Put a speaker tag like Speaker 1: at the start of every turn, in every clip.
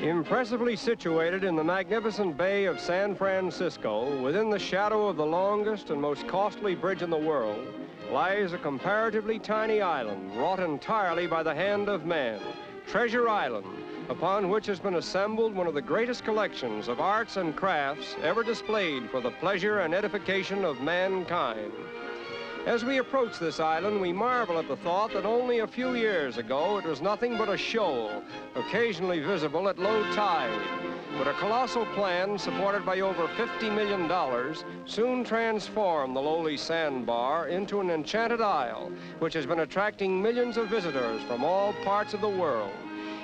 Speaker 1: Impressively situated in the magnificent Bay of San Francisco, within the shadow of the longest and most costly bridge in the world, lies a comparatively tiny island wrought entirely by the hand of man, Treasure Island, upon which has been assembled one of the greatest collections of arts and crafts ever displayed for the pleasure and edification of mankind. As we approach this island, we marvel at the thought that only a few years ago it was nothing but a shoal, occasionally visible at low tide. But a colossal plan supported by over $50 million soon transformed the lowly sandbar into an enchanted isle, which has been attracting millions of visitors from all parts of the world.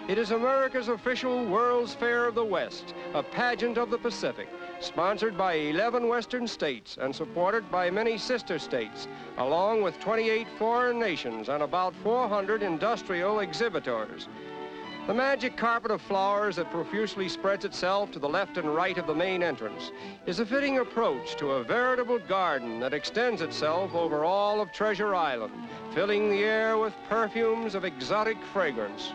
Speaker 1: It is America's official World's Fair of the West, a pageant of the Pacific, sponsored by 11 western states and supported by many sister states, along with 28 foreign nations and about 400 industrial exhibitors. The magic carpet of flowers that profusely spreads itself to the left and right of the main entrance is a fitting approach to a veritable garden that extends itself over all of Treasure Island, filling the air with perfumes of exotic fragrance.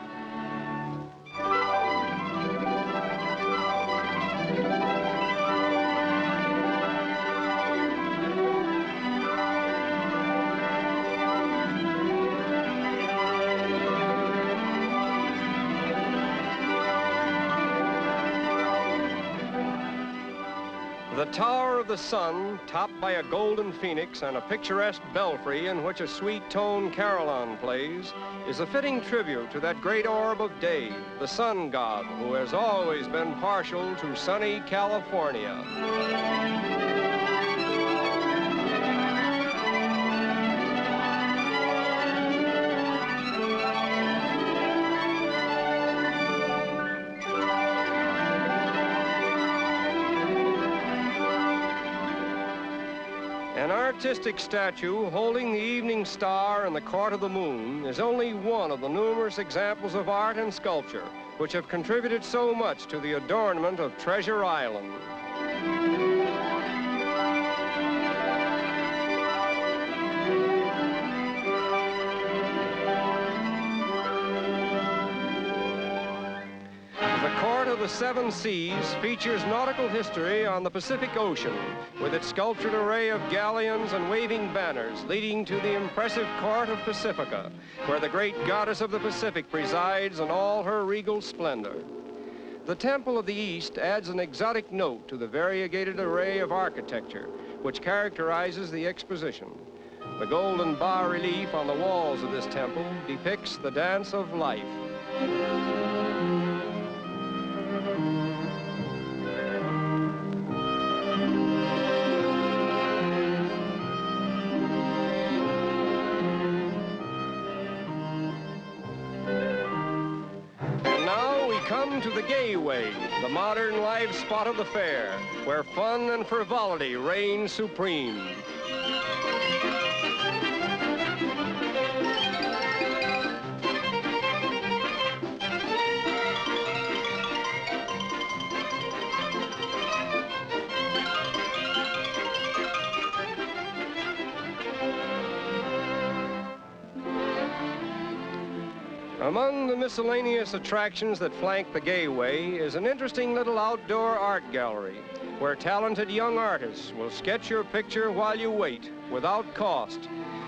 Speaker 1: The Tower of the Sun, topped by a golden phoenix and a picturesque belfry in which a sweet-toned carillon plays, is a fitting tribute to that great orb of day, the sun god, who has always been partial to sunny California. An artistic statue holding the evening star and the court of the moon is only one of the numerous examples of art and sculpture which have contributed so much to the adornment of Treasure Island. The Court of the Seven Seas features nautical history on the Pacific Ocean, with its sculptured array of galleons and waving banners leading to the impressive Court of Pacifica, where the great goddess of the Pacific presides in all her regal splendor. The Temple of the East adds an exotic note to the variegated array of architecture which characterizes the exposition. The golden bas-relief on the walls of this temple depicts the dance of life. Come to the Gayway, the modern live spot of the fair, where fun and frivolity reign supreme. Among the miscellaneous attractions that flank the Gayway is an interesting little outdoor art gallery where talented young artists will sketch your picture while you wait, without cost,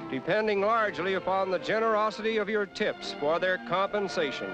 Speaker 1: depending largely upon the generosity of your tips for their compensation.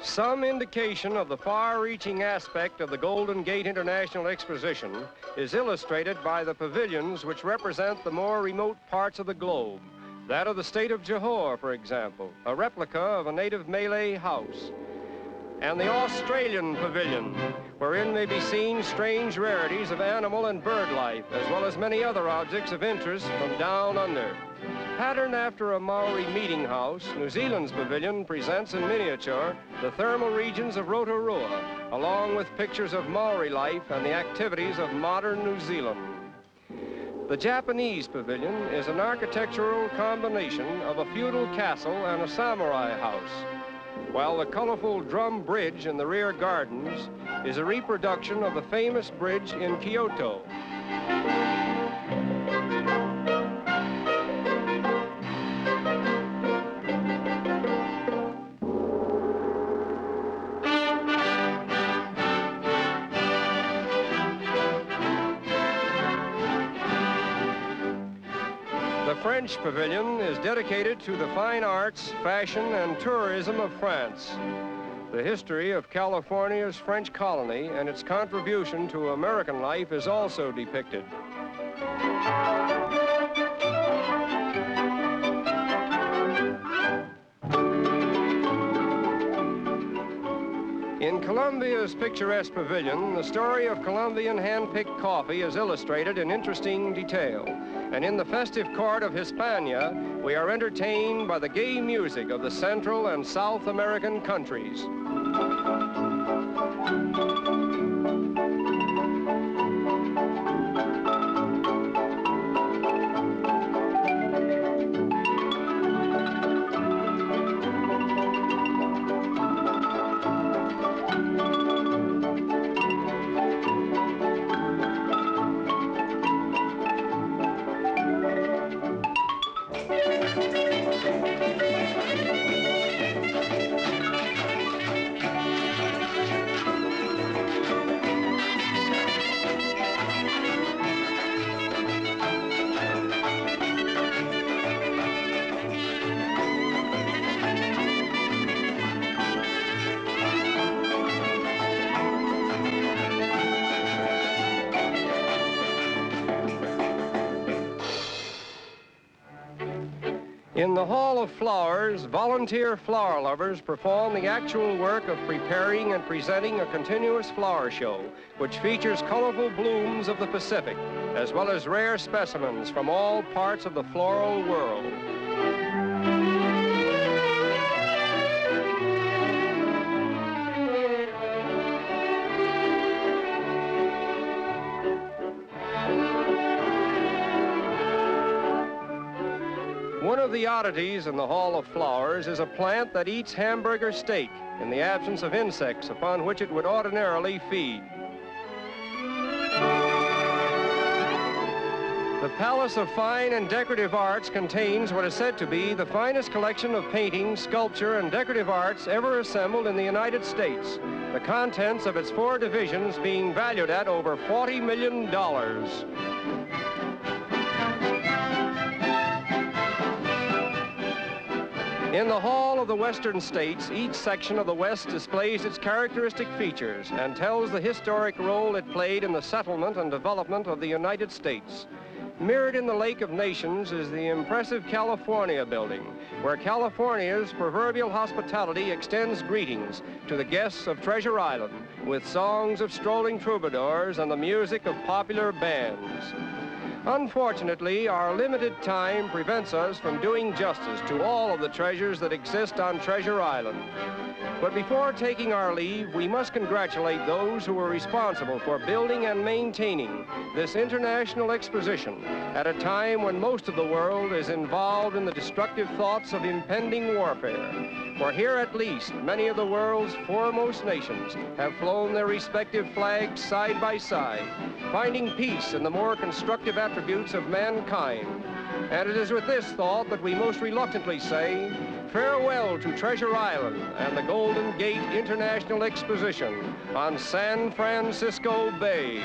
Speaker 1: Some indication of the far-reaching aspect of the Golden Gate International Exposition is illustrated by the pavilions which represent the more remote parts of the globe. That of the state of Johor, for example, a replica of a native Malay house. And the Australian Pavilion, wherein may be seen strange rarities of animal and bird life, as well as many other objects of interest from down under. Patterned after a Maori meeting house, New Zealand's pavilion presents in miniature the thermal regions of Rotorua, along with pictures of Maori life and the activities of modern New Zealand. The Japanese pavilion is an architectural combination of a feudal castle and a samurai house, while the colorful drum bridge in the rear gardens is a reproduction of the famous bridge in Kyoto. The French pavilion is dedicated to the fine arts, fashion, and tourism of France. The history of California's French colony and its contribution to American life is also depicted. In Colombia's picturesque pavilion, the story of Colombian hand-picked coffee is illustrated in interesting detail. And in the festive court of Hispania, we are entertained by the gay music of the Central and South American countries. In the Hall of Flowers, volunteer flower lovers perform the actual work of preparing and presenting a continuous flower show, which features colorful blooms of the Pacific, as well as rare specimens from all parts of the floral world. One of the oddities in the Hall of Flowers is a plant that eats hamburger steak in the absence of insects upon which it would ordinarily feed. The Palace of Fine and Decorative Arts contains what is said to be the finest collection of painting, sculpture, and decorative arts ever assembled in the United States, the contents of its 4 divisions being valued at over $40 million. In the Hall of the Western States, each section of the West displays its characteristic features and tells the historic role it played in the settlement and development of the United States. Mirrored in the Lake of Nations is the impressive California building, where California's proverbial hospitality extends greetings to the guests of Treasure Island with songs of strolling troubadours and the music of popular bands. Unfortunately, our limited time prevents us from doing justice to all of the treasures that exist on Treasure Island. But before taking our leave, we must congratulate those who were responsible for building and maintaining this international exposition at a time when most of the world is involved in the destructive thoughts of impending warfare. For here at least, many of the world's foremost nations have flown their respective flags side by side, finding peace in the more constructive attributes of mankind. And it is with this thought that we most reluctantly say, farewell to Treasure Island and the Golden Gate International Exposition on San Francisco Bay.